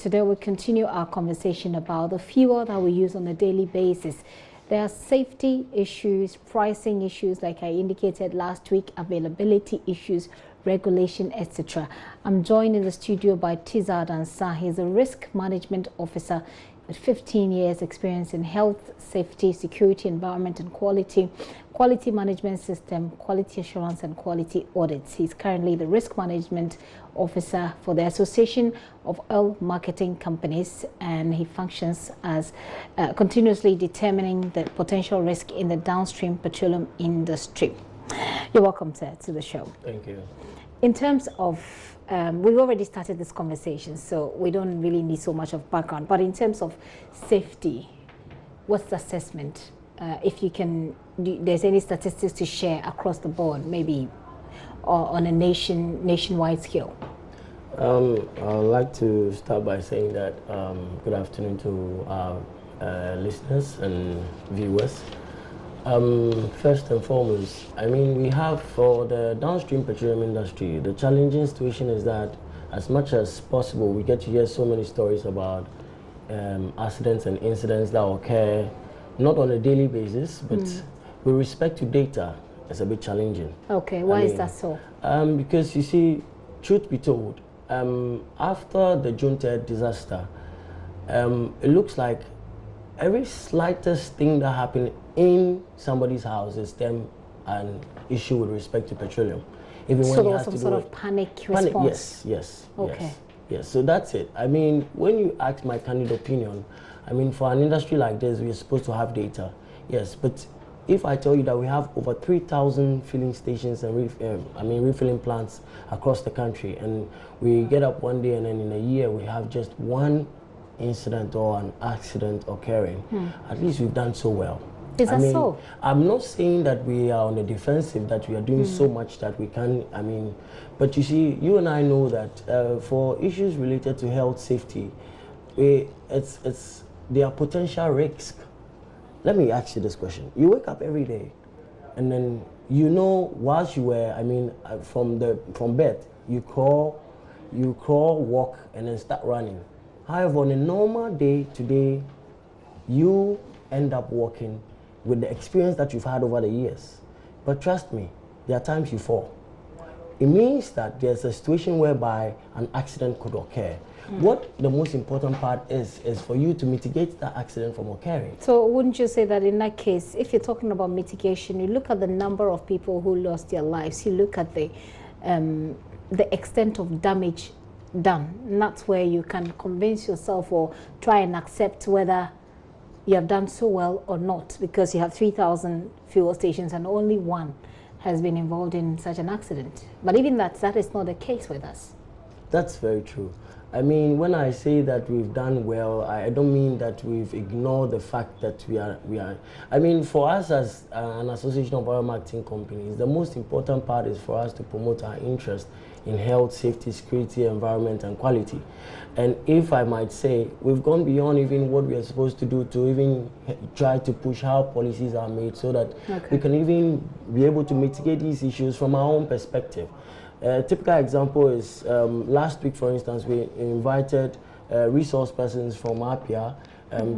Today we continue our conversation about the fuel that we use on a daily basis. There are safety issues, pricing issues, like I indicated last week, availability issues, regulation, etc. I'm joined in the studio by Tizard Ansah. He's a risk management officer with 15 years experience in health, safety, security, environment and quality management system, quality assurance and quality audits. He's currently the risk management officer for the Association of Oil Marketing Companies, and he functions as continuously determining the potential risk in the downstream petroleum industry. You're welcome, sir, to the show. Thank you. In terms of, we've already started this conversation, so we don't really need so much of background, but in terms of safety, what's the assessment? If you can, there's any statistics to share across the board, maybe on a nationwide scale? I'd like to start by saying that good afternoon to our listeners and viewers. First and foremost, I mean, we have for the downstream petroleum industry, the challenging situation is that as much as possible, we get to hear so many stories about accidents and incidents that occur not on a daily basis, but with respect to data, it's a bit challenging. Okay, why is that so? Because you see, truth be told, after the June 3rd disaster, it looks like every slightest thing that happened in somebody's house is them an issue with respect to petroleum. Even so when there was some sort of panic response? Yes. So that's it. I mean, when you ask my candid opinion, I mean, for an industry like this, we're supposed to have data. Yes, but if I tell you that we have over 3,000 filling stations and refilling plants across the country, and we get up one day and then in a year we have just one incident or an accident occurring, at least we've done so well. Is that so? I'm not saying that we are on the defensive, that we are doing so much that we can, but you see, you and I know that for issues related to health safety, there are potential risks. Let me ask you this question. You wake up every day and then you know whilst you were, from bed, you crawl, walk and then start running. However, on a normal day today, you end up walking with the experience that you've had over the years. But trust me, there are times you fall. It means that there's a situation whereby an accident could occur. What the most important part is for you to mitigate that accident from occurring. So wouldn't you say that in that case, if you're talking about mitigation, you look at the number of people who lost their lives, you look at the extent of damage done, and that's where you can convince yourself or try and accept whether you have done so well or not, because you have 3,000 fuel stations and only one has been involved in such an accident. But even that is not the case with us. That's very true. I mean, when I say that we've done well, I don't mean that we've ignored the fact that we are. I mean, for us as an association of oil marketing companies, the most important part is for us to promote our interest in health, safety, security, environment, and quality. And if I might say, we've gone beyond even what we are supposed to do to even try to push how policies are made so that we can even be able to mitigate these issues from our own perspective. A typical example is last week, for instance, we invited resource persons from APIA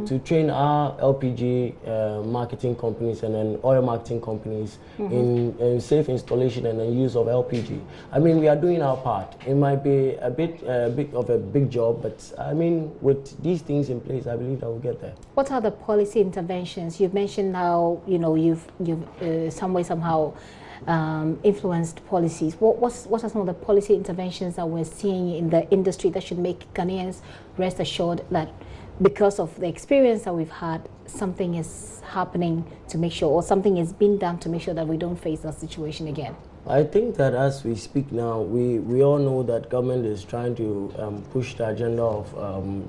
to train our LPG marketing companies and then oil marketing companies in safe installation and then use of LPG. I mean, we are doing our part. It might be a bit of a big job, but I mean, with these things in place, I believe that we'll get there. What are the policy interventions? You've mentioned how you've somehow influenced policies. What are some of the policy interventions that we're seeing in the industry that should make Ghanaians rest assured that because of the experience that we've had, something is happening to make sure, or something is being done to make sure that we don't face that situation again? I think that as we speak now, we all know that government is trying to push the agenda of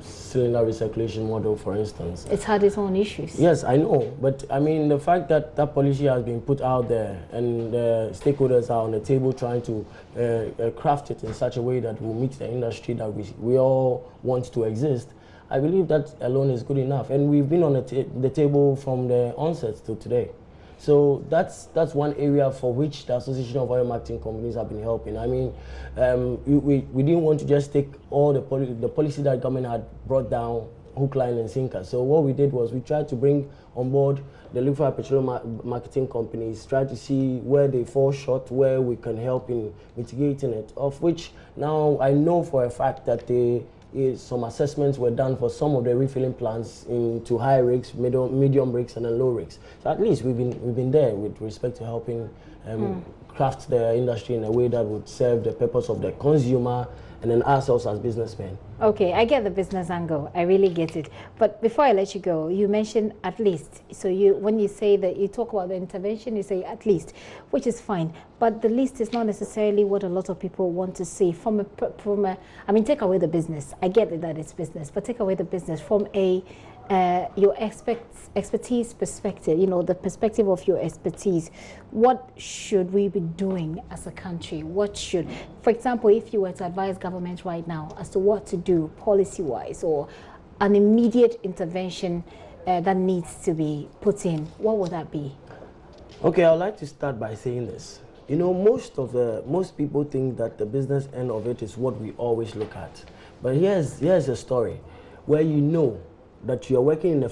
cylinder recirculation model, for instance. It's had its own issues. Yes, I know. But I mean, the fact that that policy has been put out there and the stakeholders are on the table trying to craft it in such a way that will meet the industry that we all want to exist, I believe that alone is good enough. And we've been on the table from the onset to today. So that's one area for which the Association of Oil Marketing Companies have been helping. I mean, we didn't want to just take all the policy that government had brought down hook, line, and sinker. So what we did was we tried to bring on board the liquefied petroleum marketing companies, try to see where they fall short, where we can help in mitigating it, of which now I know for a fact that some assessments were done for some of the refilling plants into high rigs, medium rigs, and then low rigs. So at least we've been there with respect to helping craft the industry in a way that would serve the purpose of the consumer and then ourselves as businessmen. Okay, I get the business angle. I really get it. But before I let you go, you mentioned at least. So when you say that you talk about the intervention, you say at least, which is fine. But the least is not necessarily what a lot of people want to see I mean, take away the business. I get it that it's business, but take away the business from your expertise perspective, you know, the perspective of your expertise. What should we be doing as a country? For example, if you were to advise government right now as to what to do policy-wise, or an immediate intervention that needs to be put in, what would that be? Okay, I'd like to start by saying this. You know, most people think that the business end of it is what we always look at. But here's a story where you know that you're working in a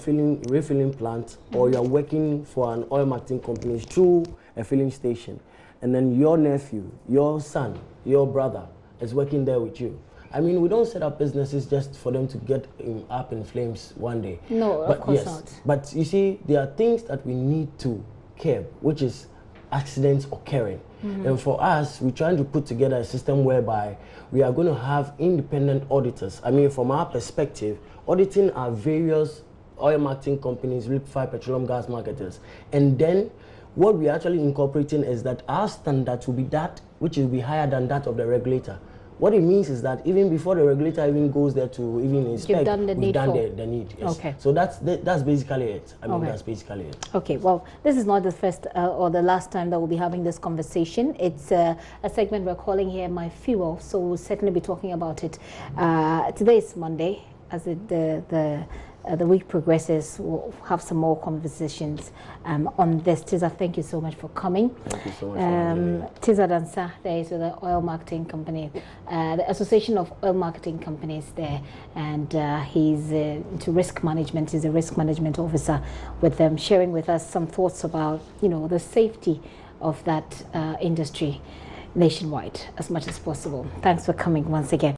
refilling plant, or you're working for an oil marketing company through a filling station, and then your nephew, your son, your brother is working there with you. I mean, we don't set up businesses just for them to get up in flames one day. No, of course not. But you see, there are things that we need to curb, which is accidents occurring. And for us, we're trying to put together a system whereby we are going to have independent auditors. I mean, from our perspective, auditing our various oil marketing companies, liquefied petroleum gas marketers. And then what we're actually incorporating is that our standards will be that which will be higher than that of the regulator. What it means is that even before the regulator even goes there to even inspect, we've done the need. Yes. Okay. So that's basically it. I mean, that's basically it. Okay. Well, this is not the first or the last time that we'll be having this conversation. It's a segment we're calling here My Fuel, so we'll certainly be talking about it. Today is Monday. As the week progresses, we'll have some more conversations on this. Tiza, thank you so much for coming. Thank you so much for having me. Tiza Dansa, there is the oil marketing company, the Association of Oil Marketing Companies there, and he's into risk management. He's a risk management officer with them, sharing with us some thoughts about, you know, the safety of that industry nationwide as much as possible. Thanks for coming once again.